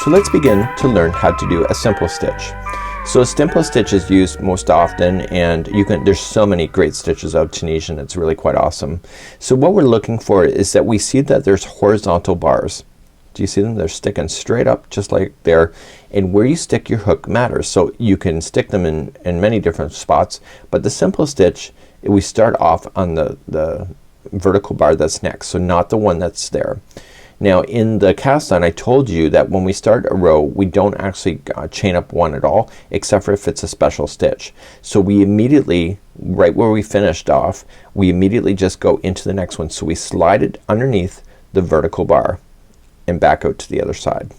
So let's begin to learn how to do a simple stitch. So a simple stitch is used most often, and there's so many great stitches out of Tunisian, it's really quite awesome. So what we're looking for is that we see that there's horizontal bars. Do you see them? They're sticking straight up just like there, and where you stick your hook matters. So you can stick them in many different spots, but the simple stitch, we start off on the vertical bar that's next, so not the one that's there. Now in the cast on I told you that when we start a row we don't actually chain up one at all, except for if it's a special stitch. So we immediately, right where we finished off, we immediately just go into the next one. So we slide it underneath the vertical bar and back out to the other side,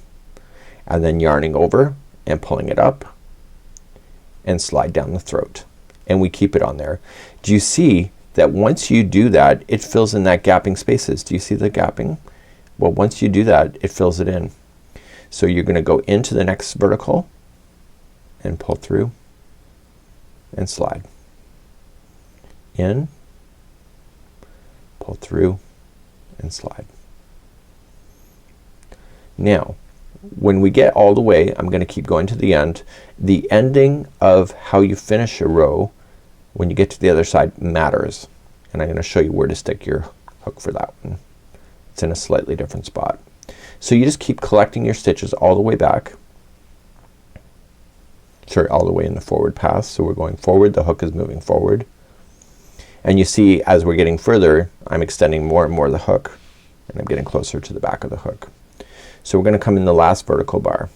and then yarning over and pulling it up and slide down the throat, and we keep it on there. Do you see that once you do that it fills in that gapping spaces? Do you see the gapping? Well, once you do that it fills it in. So you're gonna go into the next vertical and pull through and slide in, pull through and slide. Now when we get all the way, I'm gonna keep going to the end. The ending of how you finish a row when you get to the other side matters, and I'm gonna show you where to stick your hook for that one. It's in a slightly different spot. So you just keep collecting your stitches all the way back, sorry, all the way in the forward pass. So we're going forward, the hook is moving forward, and you see as we're getting further I'm extending more and more the hook, and I'm getting closer to the back of the hook. So we're gonna come in the last vertical bar.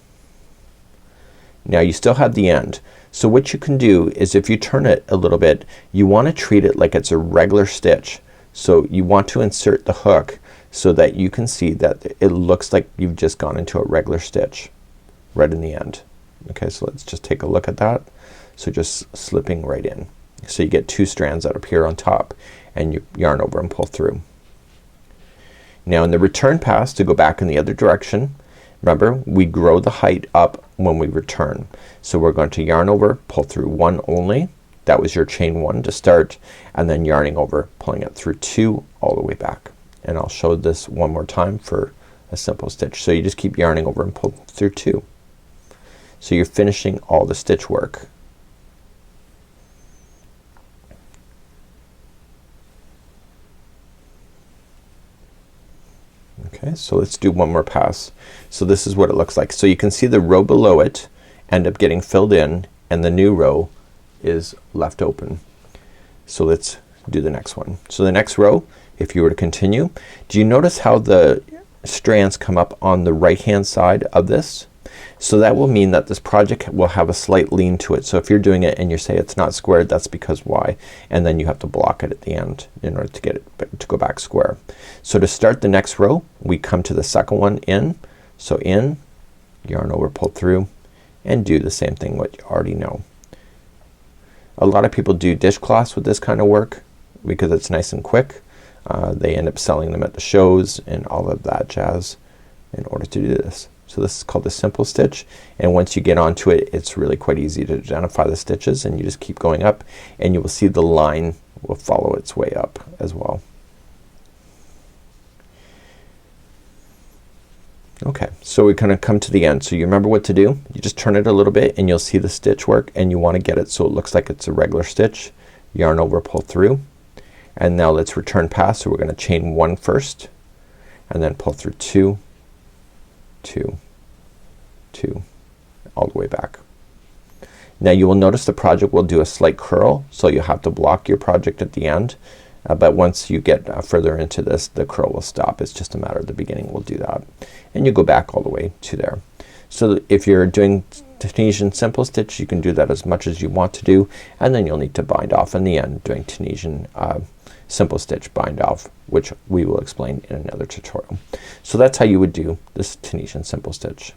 Now you still have the end. So what you can do is if you turn it a little bit, you want to treat it like it's a regular stitch. So you want to insert the hook so that you can see that it looks like you've just gone into a regular stitch right in the end. Okay, so let's just take a look at that. So just slipping right in. So you get two strands that appear on top, and you yarn over and pull through. Now in the return pass to go back in the other direction, remember we grow the height up when we return. So we're going to yarn over, pull through one only. That was your chain one to start, and then yarning over, pulling it through two all the way back. And I'll show this one more time for a simple stitch. So you just keep yarning over and pull through two. So you're finishing all the stitch work. Okay, so let's do one more pass. So this is what it looks like. So you can see the row below it end up getting filled in, and the new row is left open. So let's do the next one. So the next row, if you were to continue, do you notice how the strands come up on the right hand side of this? So that will mean that this project will have a slight lean to it. So if you're doing it and you say it's not squared, that's because why, and then you have to block it at the end in order to get it to go back square. So to start the next row we come to the second one in, so in, yarn over, pull through, and do the same thing what you already know. A lot of people do dishcloths with this kind of work because it's nice and quick. They end up selling them at the shows and all of that jazz in order to do this. So this is called the simple stitch, and once you get onto it it's really quite easy to identify the stitches, and you just keep going up and you will see the line will follow its way up as well. Okay, so we kind of come to the end. So you remember what to do. You just turn it a little bit and you'll see the stitch work, and you want to get it so it looks like it's a regular stitch. Yarn over, pull through, and now let's return pass. So we're gonna chain one first and then pull through two, two, two, all the way back. Now you will notice the project will do a slight curl, so you have to block your project at the end, but once you get further into this the curl will stop. It's just a matter of the beginning will do that, and you go back all the way to there. So if you're doing Tunisian simple stitch you can do that as much as you want to do, and then you'll need to bind off in the end doing Tunisian simple stitch bind off, which we will explain in another tutorial. So that's how you would do this Tunisian simple stitch.